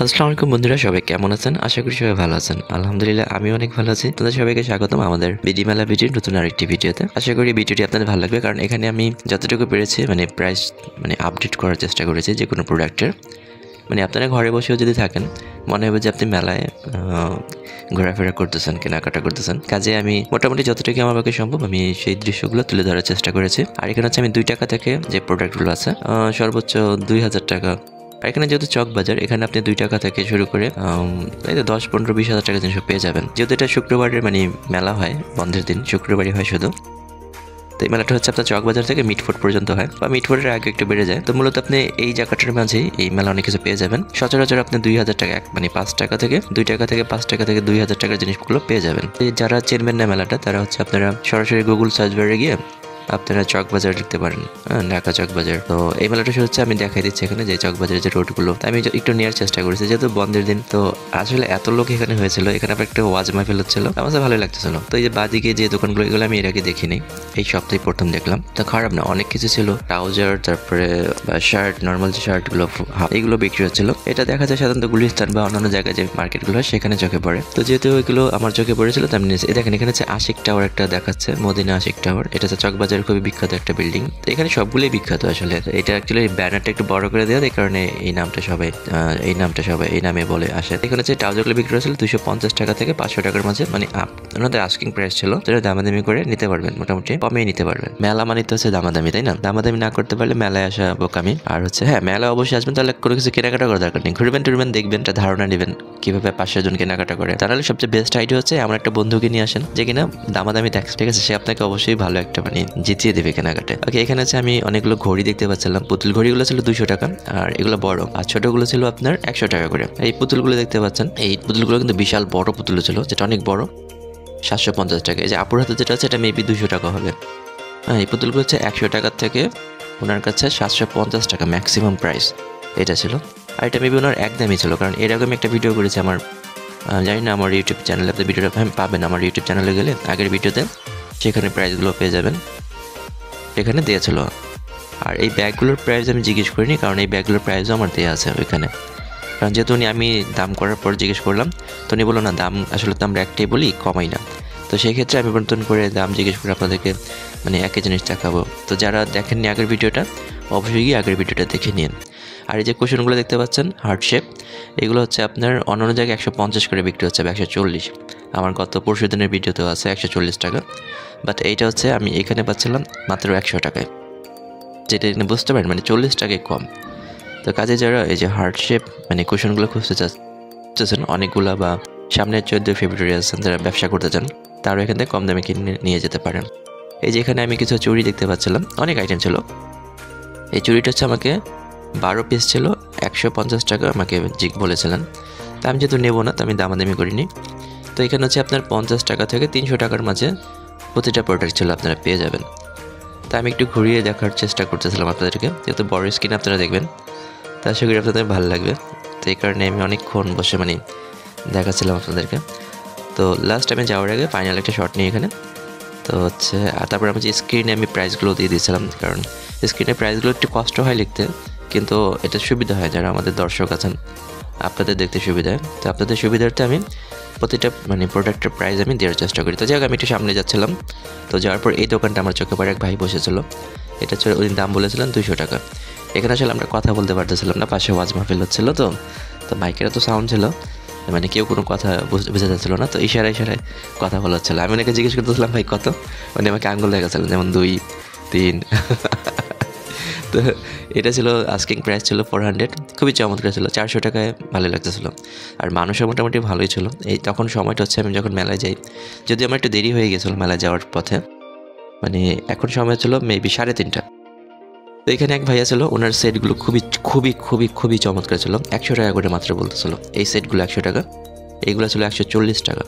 আসসালামু আলাইকুম বন্ধুরা, সবাই কেমন আছেন? আশা করি সবাই ভালো আছেন। আলহামদুলিল্লাহ আমি অনেক ভালো আছি। তোমাদের সবাইকে স্বাগতম আমাদের বিডি মেলা ভিডিওর নতুন আরেকটি ভিডিওতে। আশা করি ভিডিওটি আপনাদের ভালো লাগবে, কারণ এখানে আমি যতটুকু পেরেছি প্রাইস আপডেট করার চেষ্টা করেছি যে কোনো প্রোডাক্টের। আপনারা ঘরে বসেও যদি থাকেন, মনে হবে যে আপনি মেলায় ঘোরাফেরা করতেছেন, কেনাকাটা করতেছেন। কাজে আমি মোটামুটি যতটুকু আমার পক্ষে সম্ভব আমি সেই দৃশ্যগুলো তুলে ধরার চেষ্টা করেছি। আর এখানে হচ্ছে আমি 2 টাকা থেকে যে প্রোডাক্টগুলো আছে সর্বোচ্চ 2000 টাকা। আর এখানে যেহেতু চক বাজার, এখানে আপনি 2 টাকা থেকে শুরু করে এই তো 10, 15, 20 হাজার টাকা জিনিস পেয়ে যাবেন। যেহেতু এটা শুক্রবারের মেলা হয়, বন্ধের দিন শুক্রবারই হয় শুধু। তো এই মেলাটা হচ্ছে আপনার চক বাজার থেকে মিটফোর্ট পর্যন্ত হয়, বা মিটফোর্টের আগে একটু বেড়ে যায়। তো মূলত আপনি এই জায়গাটার মাঝেই এই মেলা অনেক কিছু পেয়ে যাবেন। সচরাচর আপনি 2000 টাকা 5 টাকা থেকে 2 টাকা থেকে 5 টাকা থেকে 2000 টাকার জিনিসগুলো পেয়ে যাবেন। যারা চেনবেন না মেলাটা, তারা হচ্ছে আপনারা সরাসরি গুগল সার্চ বারে গিয়ে আপনারা চক বাজার লিখতে পারেন, ঢাকা চক বাজার। তো এই মেলাটা শুরু হচ্ছে, আমি দেখাই দিচ্ছি এখানে যে চক বাজারের যে রোডগুলো। আমি একটু নেওয়ার চেষ্টা করেছি, যেহেতু বন্ধের দিন। তো আসলে এত লোক এখানে হয়েছিল, এখানে আবার একটা ওয়াজ মাহফিল হচ্ছিল, আমার কাছে ভালোই লাগতেছিল। তো এই যে বাদিকে যে দোকানগুলো, এগুলো আমি এর আগে দেখিনি, এই সপ্তাহে প্রথম দেখলাম। তো খারাপ না, অনেক কিছু ছিল। ট্রাউজার, তারপরে শার্ট, নর্মাল যে শার্টগুলো এইগুলো বিক্রি হচ্ছিল। এটা দেখা যায় সাধারণত গুলিস্তান বা অন্যান্য জায়গায় যে মার্কেটগুলো হয় সেখানে চোখে পড়ে। তো যেহেতু এগুলো আমার চোখে পড়েছিল, তো আমি দেখেন এখানে হচ্ছে আশিক টাওয়ার একটা দেখাচ্ছে, মদিনা আশিক টাওয়ার। এটা হচ্ছে চকবাজারের খুবই বিখ্যাত একটা বিল্ডিং। তো এখানে সবগুলোই বিখ্যাত আসলে। এটা অ্যাকচুয়ালি ব্যানারটা একটু বড় করে দেওয়া, এই কারণে এই নামটা সবাই এই নামে বলে আসে। এখানে হচ্ছে ট্রাউজারগুলো বিক্রি হচ্ছিল 250 টাকা থেকে 500 টাকার মাঝে। ওনাদের আস্কিং প্রাইস ছিল, যেটা দামাদামি করে নিতে পারবেন, মোটামুটি কমেই নিতে পারবেন। মেলা মানে তো হচ্ছে দামাদামি, তাই না? দামাদামি না করতে পারলে মেলায় আসা বোকামি। আর হচ্ছে হ্যাঁ, মেলা অবশ্যই আসবেন, তাহলে কোনো কিছু কেনাকাটা করার দরকার নেই। ঘুরবেন টুরবেন, দেখবেন, একটা ধারণা নেবেন কিভাবে 500 জন কেনাকাটা করে। তাহলে সবচেয়ে বেস্ট আইডিয়া হচ্ছে আমার একটা বন্ধুকে নিয়ে আসেন, যে কিনা দামাদামি দেখছে, ঠিক আছে? সে আপনাকে অবশ্যই ভালো একটা জিতিয়ে দেবে কেনাকাটা। ওকে, এখানে হচ্ছে আমি অনেকগুলো ঘড়ি দেখতে পাচ্ছিলাম। পুতুল ঘড়িগুলো ছিল 200 টাকা, আর এগুলো বড়। আর ছোটগুলো ছিল আপনার 100 টাকা করে। এই পুতুলগুলো দেখতে পাচ্ছেন, এই পুতুলগুলো কিন্তু বিশাল বড় পুতুল ছিল, যেটা অনেক বড়, 750 টাকা। এই যে আপুর হাতে যেটা আছে, এটা মেবি 200 টাকা হবে। হ্যাঁ, এই পুতুলগুলো হচ্ছে 100 টাকা থেকে ওনার কাছে 750 টাকা ম্যাক্সিমাম প্রাইস এটা ছিল। আর এটা মেবি ওনার একদমই ছিল, কারণ এরকম একটা ভিডিও করেছে আমার, জানি না আমার ইউটিউব চ্যানেলে আপনি ভিডিওটা পাবেন। আমার ইউটিউব চ্যানেলে গেলে আগের ভিডিওতে সেখানে প্রাইসগুলো পেয়ে যাবেন, সেখানে দিয়েছিল। আর এই ব্যাগগুলোর প্রাইস আমি জিজ্ঞেস করিনি, কারণ এই ব্যাগগুলোর প্রাইসও আমার দেওয়া আছে ওইখানে। কারণ যেহেতু আমি দাম করার পর জিজ্ঞেস করলাম, তো উনি বললো না, দাম আসলে তো আমরা একটাই বলি, কমাই না। তো সেই ক্ষেত্রে আমি নতুন করে দাম জিজ্ঞেস করে আপনাদেরকে একই জিনিস দেখাবো। তো যারা দেখেননি আগের ভিডিওটা, অবশ্যই গিয়ে আগের ভিডিওটা দেখে নিন। আর এই যে কুশনগুলো দেখতে পাচ্ছেন হার্ট শেপ, এগুলো হচ্ছে আপনার অন্য জায়গায় 150 করে বিক্রি হচ্ছে, 140। আমার গত পরশু দিনের ভিডিওতেও আছে 140 টাকা, বাট এইটা হচ্ছে আমি এখানে পাচ্ছিলাম মাত্র 100 টাকায়, যেটা বুঝতে পারেন 40 টাকায় কম। তো কাজে যারা এই যে হার্ট শেপ কুশনগুলো খুঁজতে চাচ্ছেন অনেকগুলা, বা সামনে 14 ফেব্রুয়ারি আছেন যারা ব্যবসা করতে চান, তারও এখান থেকে কম দামে কিনে নিয়ে যেতে পারেন। এই যে এখানে আমি কিছু চুড়ি দেখতে পাচ্ছিলাম, অনেক আইটেম ছিল। এই চুড়িটা হচ্ছে আমাকে 12 পিস ছিল, 150 টাকা আমাকে বলেছিলেন। তা আমি যেহেতু নেবো না, তো আমি দামাদামি করিনি। তো এখানে হচ্ছে আপনার 50 টাকা থেকে 300 টাকার মাঝে প্রতিটা প্রোডাক্ট ছিল, আপনারা পেয়ে যাবেন। তা আমি একটু ঘুরিয়ে দেখার চেষ্টা করতেছিলাম আপনাদেরকে, যেহেতু বড় স্ক্রিন আপনারা দেখবেন, তা আশা করি আপনাদের ভালো লাগবে। তো এই কারণে আমি অনেকক্ষণ বসে দেখাচ্ছিলাম আপনাদেরকে। তো লাস্ট আমি যাওয়ার আগে ফাইনাল একটা শট নিই এখানে। তো হচ্ছে তারপর আমি যে স্ক্রিনে আমি প্রাইসগুলো দিয়ে দিয়েছিলাম, কারণ স্ক্রিনে প্রাইসগুলো একটু কষ্ট হয় লিখতে, কিন্তু এটা সুবিধা হয় যারা আমাদের দর্শক আছেন, আপনাদের দেখতে সুবিধা হয়। তো আপনাদের সুবিধার্থে আমি প্রতিটা প্রোডাক্টের প্রাইস আমি দেওয়ার চেষ্টা করি। তো যাই হোক, আমি একটু সামনে যাচ্ছিলাম। তো যাওয়ার পর এই দোকানটা আমার চোখে পড়ে, এক ভাই বসেছিল। এটা হচ্ছে ওই দাম বলেছিলেন 200 টাকা। এখানে আসলে আমরা কথা বলতে পারতেছিলাম না, পাশে ওয়াজ মাহফিল হচ্ছিল। তো মাইকের তো সাউন্ড ছিল, কেউ কোনো কথা বুঝে যাচ্ছিল না। তো ইশারায় কথা বলা হচ্ছিল। আমি ওনাকে জিজ্ঞেস করতেছিলাম, ভাই কত? আমাকে আঙ্গুল দেখাচ্ছিলেন, যেমন 2, 3। তো এটা ছিল আস্কিং প্রাইস ছিল 400, খুবই চমৎকার ছিল, 400 টাকায় ভালো লাগতেছিল। আর মানুষও মোটামুটি ভালোই ছিল। এই তখন সময়টা হচ্ছে আমি যখন মেলায় যাই, যদিও আমার একটু দেরি হয়ে গেছিলো মেলায় যাওয়ার পথে, এখন সময় ছিল মেবি 3:30। তো এখানে এক ভাইয়া ছিল, ওনার সেটগুলো খুবই খুবই খুবই খুবই চমৎকার ছিল, 100 টাকা করে মাত্র বলতেছিল। এই সেটগুলো 100 টাকা, এইগুলো ছিল 140 টাকা,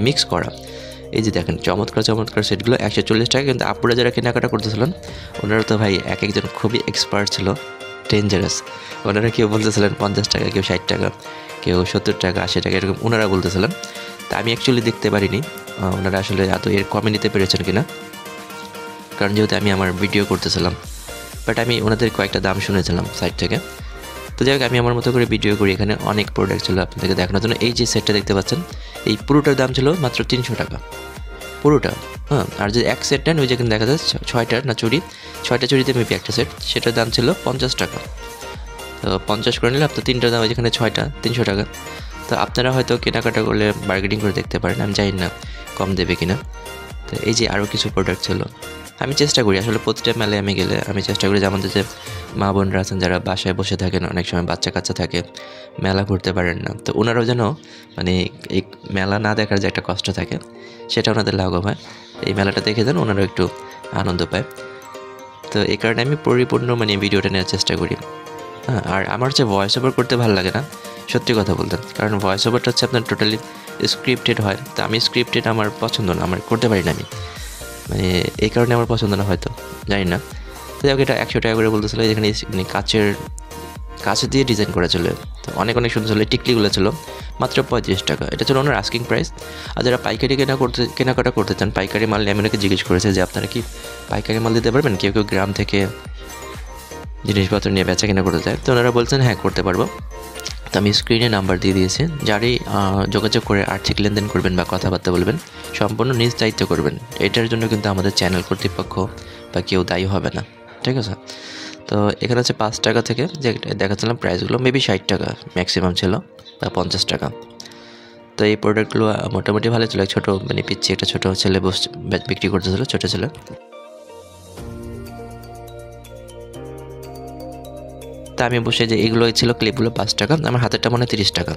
মিক্স করা। এই যে দেখেন চমৎকার চমৎকার সেটগুলো 140 টাকা। কিন্তু আপুরা যারা কেনাকাটা করতেছিলেন, ওনারা তো ভাই এক একজন খুবই এক্সপার্ট ছিল, ডেঞ্জারাস। ওনারা কেউ বলতেছিলেন 50 টাকা, কেউ 60 টাকা, কেউ 70 টাকা, 80 টাকা, এরকম ওনারা বলতেছিলেন। তা আমি অ্যাকচুয়ালি দেখতে পারিনি ওনারা আসলে এত এর কমে নিতে পেরেছেন কিনা, কারণ যেহেতু আমি আমার ভিডিও করতেছিলাম। বাট আমি ওনাদের কয়েকটা দাম শুনেছিলাম সাইট থেকে। তো যাই হোক, আমি আমার মতো করে ভিডিও করি। এখানে অনেক প্রোডাক্ট ছিল আপনাদেরকে দেখানোর জন্য। এই যে সেটটা দেখতে পাচ্ছেন, এই পুরোটার দাম ছিল মাত্র 300 টাকা পুরোটা। হ্যাঁ, আর যে এক সেট নেন, ওই যেখানে দেখা যাচ্ছে 6টা না চুড়ি, 6টা চুড়িতে মেবি একটা সেট, সেটার দাম ছিল 50 টাকা। তো 50 করে নিলে আপনার 3টার দাম, যেখানে 6টা 300 টাকা। তো আপনারা হয়তো কেনাকাটা করলে বার্গেনিং করে দেখতে পারেন, আমি জানি না কম দেবে কিনা। তো এই যে আরও কিছু প্রোডাক্ট ছিল। আমি চেষ্টা করি আসলে প্রতিটা মেলায় আমি গেলে আমি চেষ্টা করি যে আমাদের যে মা বোনরা আছেন যারা বাসায় বসে থাকেন, অনেক সময় বাচ্চা কাচ্চা থাকে, মেলা ঘুরতে পারেন না, তো ওনারাও যেন মানে এই মেলা না দেখার যে একটা কষ্ট থাকে সেটা ওনাদের লাঘব হয়। এই মেলাটা দেখে যেন ওনারাও একটু আনন্দ পায়। তো এই কারণে আমি পরিপূর্ণ মানে ভিডিওটা নেওয়ার চেষ্টা করি। হ্যাঁ, আর আমার যে ভয়েস ওভার করতে ভালো লাগে না, সত্যি কথা বলতে, কারণ ভয়েস ওভারটা হচ্ছে আপনার টোটালি স্ক্রিপ্টেড হয়। তো আমি স্ক্রিপ্টেড আমার পছন্দ না, আমার করতে পারি না আমি, মানে এই কারণে আমার পছন্দ না হয়তো, জানি না। তো যাই হোক, এটা 100 টাকা করে বলতেছিল। যেখানে মানে কাঁচ দিয়ে ডিজাইন করা ছিল, তো অনেক অনেক সুন্দর ছিল। টিকলিগুলো ছিল মাত্র 35 টাকা। এটা ছিল ওনার আস্কিং প্রাইস। আর যারা পাইকারি কেনাকাটা করতে চান, পাইকারি মাল নিয়ে আমি ওনাকে জিজ্ঞেস করেছে যে আপনারা কি পাইকারি মাল দিতে পারবেন, কেউ কেউ গ্রাম থেকে জিনিসপত্র নিয়ে বেচা কেনা করতে চায়। তো ওনারা বলছেন হ্যাঁ করতে পারবো। তো আমি স্ক্রিনে নাম্বার দিয়ে দিয়েছি, যারই যোগাযোগ করে আর্থিক লেনদেন করবেন বা কথাবার্তা বলবেন, সম্পূর্ণ নিজ দায়িত্ব করবেন। এটার জন্য কিন্তু আমাদের চ্যানেল কর্তৃপক্ষ বা কেউ দায়ী হবে না, ঠিক আছে? তো এখানে হচ্ছে 5 টাকা থেকে যে দেখাচ্ছিলাম প্রাইসগুলো, মেবি 60 টাকা ম্যাক্সিমাম ছিল বা 50 টাকা। তো এই প্রোডাক্টগুলো মোটামুটি ভালো ছিল। ছোটো মানে পিচ্ছি একটা ছোটো ছেলে বিক্রি করতেছিল, ছোটো ছেলে। তা আমি বসে যে এগুলো ছিল ক্লিপগুলো 5 টাকা, আমার হাতেরটা মনে হয় 30 টাকা।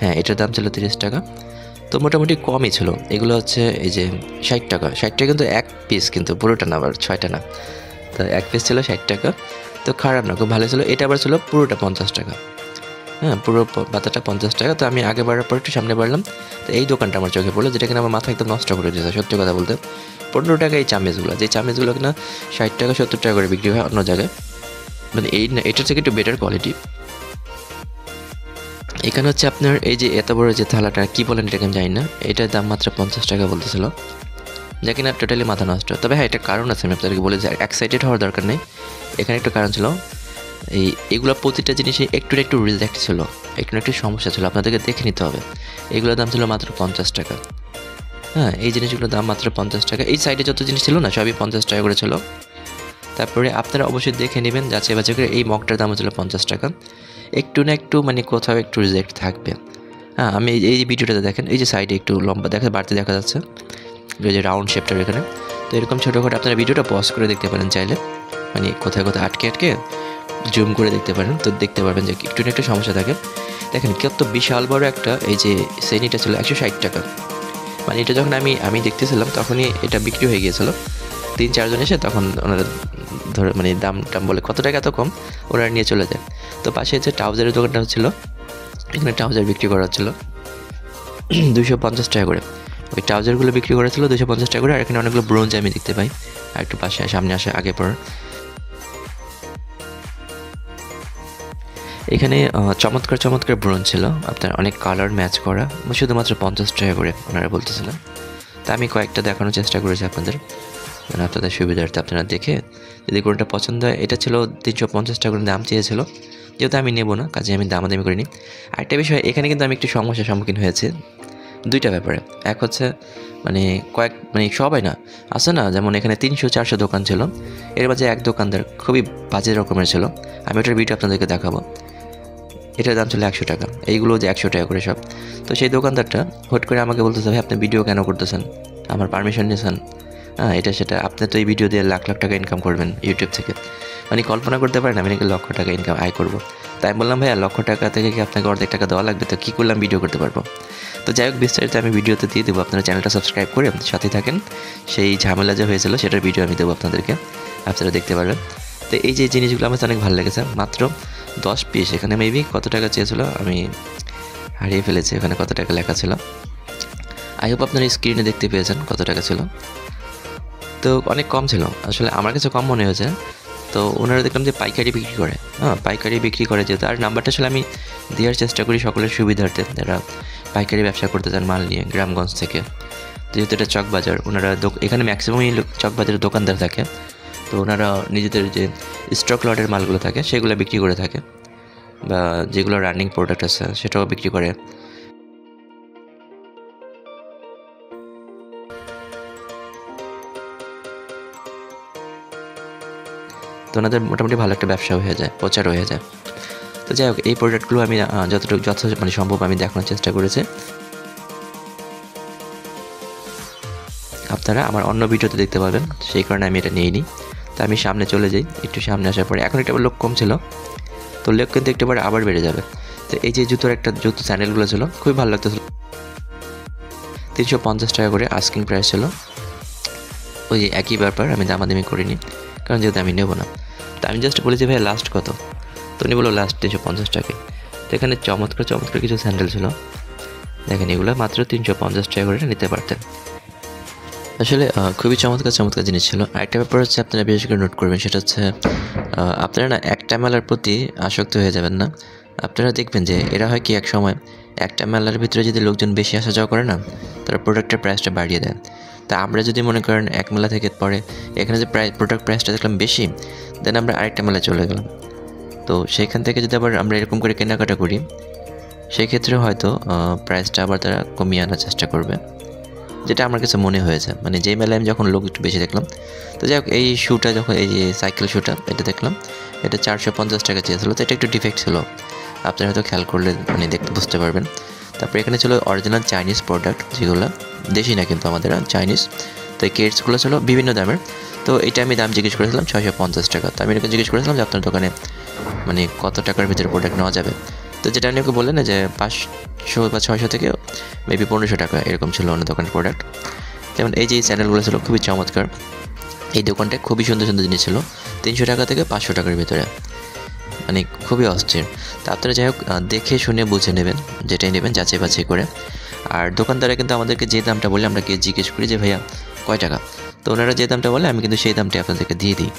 হ্যাঁ, এটার দাম ছিল 30 টাকা। তো মোটামুটি কমই ছিল। এগুলো হচ্ছে এই যে 60 টাকা। 60 টাকা কিন্তু এক পিস, কিন্তু পুরোটা না, আবার 6টা না। তো এক পিস ছিল 60 টাকা। তো খারাপ না, খুব ভালো ছিল। এটা আবার ছিল পুরোটা 50 টাকা। হ্যাঁ, পুরো পাতাটা 50 টাকা। তো আমি আগে বাড়ার পর একটু সামনে বাড়লাম, তো এই দোকানটা আমার চোখে পড়লো, যেটা কিনা আমার মাথা একদম নষ্ট করে দিয়েছে সত্যি কথা বলতে। 15 টাকা এই চামিচগুলো, যে চামিচগুলো কিনা 60 টাকা 70 টাকা করে বিক্রি হয় অন্য জায়গায়, মানে এটার থেকে একটু বেটার কোয়ালিটি। এখানে হচ্ছে আপনার এই যে এত বড় যে থালাটা, কী বলেন এটাকে আমি জানি না, এটার দাম মাত্র 50 টাকা বলতেছিল, যা কিনা টোটালি মাথা নষ্ট। তবে হ্যাঁ, এটা কারণ আছে, আমি আপনাদেরকে বলে যে এক্সাইটেড হওয়ার দরকার নেই। এখানে একটা কারণ ছিল, এগুলো প্রতিটা জিনিসে একটু না একটু রিজেক্ট ছিল, একটু না একটু সমস্যা ছিল, আপনাদেরকে দেখে নিতে হবে। এগুলোর দাম ছিল মাত্র 50 টাকা। হ্যাঁ, এই জিনিসগুলোর দাম মাত্র 50 টাকা। এই সাইডে যত জিনিস ছিল না, সবই 50 টাকা করে ছিল। তারপরে আপনারা অবশ্যই দেখে নেবেন যাচাই বাছাই করে। এই মগটার দাম ছিল 50 টাকা। একটু না একটু মানে কোথাও একটু রিজেক্ট থাকবে। হ্যাঁ, আমি এই ভিডিওটাতে দেখেন, এই যে সাইডে একটু লম্বা বাড়তি দেখা যাচ্ছে, এই যে রাউন্ড শেপটার এখানে। তো এরকম ছোটোখাটো আপনারা ভিডিওটা পজ করে দেখতে পারেন চাইলে, মানে কোথায় কোথায় আটকে জুম করে দেখতে পারেন, তো দেখতে পারবেন যে একটু না একটু সমস্যা থাকে। দেখেন কত বিশাল বড় একটা, এই যে শ্রেণীটা ছিল 160 টাকা। মানে এটা যখন আমি দেখতেছিলাম তখনই এটা বিক্রি হয়ে গিয়েছিল। 3-4 জন এসে তখন ওনারা ধরে মানে দাম বলে কত টাকা এত কম, ওরা নিয়ে চলে যায়। তো পাশে যে ট্রাউজারের দোকানটা হচ্ছিলো, এখানে ট্রাউজার বিক্রি করা হচ্ছিলো 250 টাকা করে। ওই ট্রাউজারগুলো বিক্রি করা ছিল 250 টাকা করে। আর এখানে অনেকগুলো ব্রোঞ্জ আমি দেখতে পাই, আর একটু পাশে সামনে আসে আগে পর। এখানে চমৎকার ব্রোঞ্জ ছিল আপনার, অনেক কালার ম্যাচ করা, শুধুমাত্র 50 টাকা করে ওনারা বলতেছিলেন। তা আমি কয়েকটা দেখানোর চেষ্টা করেছি আপনাদের, মানে আপনাদের সুবিধার্থে আপনারা দেখে যদি কোনটা পছন্দ হয়। এটা ছিল 350 টাকা করে দাম চেয়েছিল, যেহেতু আমি নেবো না, কাজে আমি দামাদামি করিনি। আরেকটা বিষয়, এখানে কিন্তু আমি একটু সমস্যার সম্মুখীন হয়েছি দুইটা ব্যাপারে। এক হচ্ছে মানে সবাই না আছে না, যেমন এখানে 300-400 দোকান ছিল, এর মাঝে এক দোকানদার খুবই বাজে রকমের ছিল। আমি ওটার ভিডিও আপনাদেরকে দেখাবো। এটার দাম ছিল 100 টাকা, এইগুলো যে 100 টাকা করে সব। তো সেই দোকানদারটা হুট করে আমাকে বলতেছে, ভাই আপনি ভিডিও কেন করতেছেন, আমার পারমিশন নিয়েছেন? হ্যাঁ, এটা সেটা, আপনি তো এই ভিডিও দিয়ে লাখ লাখ টাকা ইনকাম করবেন ইউটিউব থেকে, মানে কল্পনা করতে পারেন আমি নাকি লক্ষ টাকা আয় করবো। তাই আমি বললাম, ভাইয়া লক্ষ টাকা থেকে কি আপনাকে অর্ধেক টাকা দেওয়া লাগবে, তো কী করলাম ভিডিও করতে পারবো? তো যাই হোক, বিস্তারিত আমি ভিডিওতে দিয়ে দেবো, আপনারা চ্যানেলটা সাবস্ক্রাইব করে সাথে থাকেন। সেই ঝামেলা যে হয়েছিল সেটার ভিডিও আমি দেবো আপনাদেরকে, আপনারা দেখতে পারবেন। তো এই যে জিনিসগুলো আমার অনেক ভালো লেগেছে, মাত্র 10 পিস। এখানে মেবি কত টাকা চেয়েছিল আমি হারিয়ে ফেলেছি, এখানে কত টাকা লেখা ছিল। আই হোপ আপনারা স্ক্রিনে দেখতে পেয়েছেন কত টাকা ছিল। তো অনেক কম ছিল, আসলে আমার কাছে কম মনে হয়েছে। তো ওনারা দেখলাম যে পাইকারি বিক্রি করে, পাইকারি বিক্রি করে যেহেতু। আর নাম্বারটা আসলে আমি দেওয়ার চেষ্টা করি সকলের সুবিধার্থে, যারা পাইকারি ব্যবসা করতে চান মাল নিয়ে গ্রামগঞ্জ থেকে। যেহেতু এটা চকবাজার, ওনারা এখানে ম্যাক্সিমামই চকবাজারের দোকানদার থাকে। তো ওনারা নিজেদের যে স্টক লটের মালগুলো থাকে সেগুলো বিক্রি করে থাকে, বা যেগুলো রানিং প্রোডাক্ট আছে সেটাও বিক্রি করে। তো ওনাদের মোটামুটি ভালো একটা ব্যবসা হয়ে যায়, প্রচার হয়ে যায়। তো যাই হোক, এই প্রোডাক্টগুলো আমি যতটুকু সম্ভব আমি দেখানোর চেষ্টা করেছি। আপনারা আমার অন্য ভিডিওতে দেখতে পাবেন, সেই কারণে আমি এটা নিইনি। তো আমি সামনে চলে যাই, একটু সামনে আসার পরে এখন একটা লোক কম ছিল, তো লোক কিন্তু একটু পরে আবার বেড়ে যাবে। তো এই যে জুতো স্যান্ডেলগুলো ছিল খুবই ভালো লাগতেছিল, 350 টাকা করে আস্কিং প্রাইস ছিল। ওই যে একই ব্যাপার, আমি দামাদামি করিনি, কারণ যেহেতু আমি নেবো না। তো আমি জাস্ট বলেছি ভাই লাস্ট কত, তো উনি বললো লাস্ট 350 টাকা। তো এখানে চমৎকার কিছু স্যান্ডেল ছিল, দেখেন এগুলো মাত্র 350 টাকা করে নিতে পারতেন। আসলে খুবই চমৎকার জিনিস ছিল। আরেকটা ব্যাপার হচ্ছে আপনারা বিশেষ করে নোট করবেন, সেটা হচ্ছে আপনারা না একটা মেলার প্রতি আসক্ত হয়ে যাবেন না। আপনারা দেখবেন যে এরা হয় কি, এক সময় একটা মেলার ভিতরে যদি লোকজন বেশি আসা যাওয়া করে না, তারা প্রোডাক্টের প্রাইসটা বাড়িয়ে দেয়। তা আমরা যদি মনে করেন এক মেলা থেকে পরে এখানে যে প্রোডাক্ট প্রাইসটা দেখলাম বেশি, দেন আমরা আরেকটা মেলায় চলে গেলাম। তো সেইখান থেকে যদি আবার আমরা এরকম করে কেনাকাটা করি, সেক্ষেত্রে হয়তো প্রাইসটা আবার তারা কমিয়ে আনার চেষ্টা করবে, যেটা আমার কাছে মনে হয়েছে। মানে যেই মেলায় আমি যখন লোক একটু বেশি দেখলাম। তো যাই হোক, এই শ্যুটা যখন, এই যে সাইকেল শ্যুটা এটা দেখলাম, এটা 450 টাকা চেয়েছিল। তো এটা একটু ডিফেক্ট ছিল, আপনারা হয়তো খেয়াল করলে মানে দেখতে বুঝতে পারবেন। তারপরে এখানে ছিল অরিজিনাল চাইনিজ প্রোডাক্ট, যেগুলো দেশি না কিন্তু আমাদের চাইনিজ। তো এই কেটসগুলো ছিল বিভিন্ন দামের। তো এটা আমি দাম জিজ্ঞেস করেছিলাম 650 টাকা। তো আমি এরকম জিজ্ঞেস করেছিলাম যে আপনার দোকানে মানে কত টাকার ভিতরে প্রোডাক্ট নেওয়া যাবে। তো যেটা আমি ওকে বললেন যে 500 বা 600 থেকে মেবি 1500 টাকা এরকম ছিল অন্য দোকানের প্রোডাক্ট। যেমন এই যে চ্যানেলগুলো ছিল খুবই চমৎকার, এই দোকানটায় খুবই সুন্দর জিনিস ছিল, 300 টাকা থেকে 500 টাকার ভিতরে, মানে খুবই অস্থির। তা আপনারা যাই হোক দেখে শুনে বুঝে নেবেন, যেটাই নেবেন যাচাই বাছাই করে। আর দোকানদারা কিন্তু আমাদেরকে যে দামটা বলে আমরা গিয়ে জিজ্ঞেস করি যে ভাইয়া কয় টাকা, তো ওনারা যে দামটা বলে আমি কিন্তু সেই দামটি আপনাদেরকে দিয়ে দিই।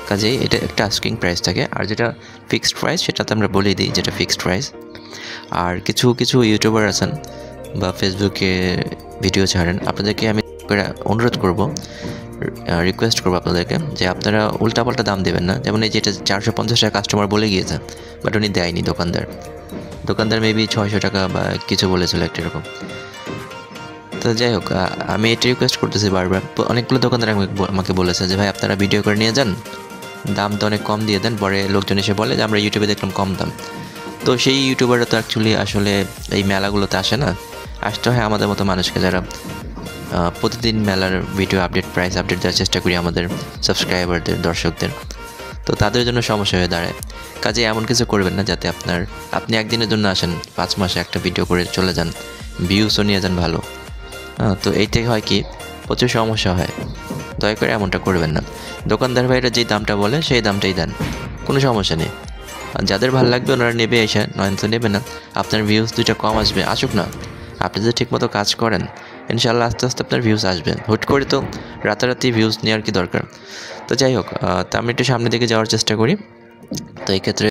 কাজেই এটা একটা আস্কিং প্রাইস থাকে, আর যেটা ফিক্সড প্রাইস সেটাতে আমরা বলেই দিই যেটা ফিক্সড প্রাইস। আর কিছু ইউটিউবার আছেন বা ফেসবুকে ভিডিও ছাড়েন, আপনাদেরকে আমি অনুরোধ করব, রিকোয়েস্ট করবো আপনাদেরকে যে আপনারা উল্টাপাল্টা দাম দেবেন না। যেমন এই যেটা 450 টাকা কাস্টমার বলে গিয়েছে, বাট উনি দেয়নি, দোকানদার মেবি 600 টাকা বা কিছু বলেছিল একটা এরকম। তো যাই হোক, আমি এটা রিকোয়েস্ট করতেছি বারবার। অনেকগুলো দোকানদার আমাকে বলেছে যে ভাই আপনারা ভিডিও করে নিয়ে যান, দাম তো অনেক কম দিয়ে দেন, পরে লোকজন এসে বলে যে আমরা ইউটিউবে দেখলাম কম দাম। তো সেই ইউটিউবাররা তো অ্যাকচুয়ালি আসলে এই মেলাগুলোতে আসে না, আসতে হয় আমাদের মতো মানুষকে, যারা প্রতিদিন মেলার ভিডিও প্রাইস আপডেট দেওয়ার চেষ্টা করি আমাদের সাবস্ক্রাইবারদের, দর্শকদের। তো তাদের জন্য সমস্যা হয়ে দাঁড়ায়। কাজে এমন কিছু করবেন না যাতে আপনি একদিনের জন্য আসেন, 5 মাসে একটা ভিডিও করে চলে যান, ভিউসও নিয়ে যান ভালো। তো এই থেকে হয় কি, প্রচুর সমস্যা হয়। দয়া করে এমনটা করবেন না। দোকানদার ভাইরা যেই দামটা বলে সেই দামটাই দেন, কোনো সমস্যা নেই। যাদের ভালো লাগবে ওনারা নেবে এসে, নয়তো নেবে না। আপনার ভিউজ 2টা কম আসবে, আসুক না। আপনি যদি ঠিকমতো কাজ করেন ইনশাআল্লাহ আস্তে আস্তে আপনার ভিউজ আসবে। হুট করে তো রাতারাতি ভিউজ নেওয়ার কি দরকার। তো যাই হোক, তো আমি একটু সামনের দিকে যাওয়ার চেষ্টা করি। তো এই ক্ষেত্রে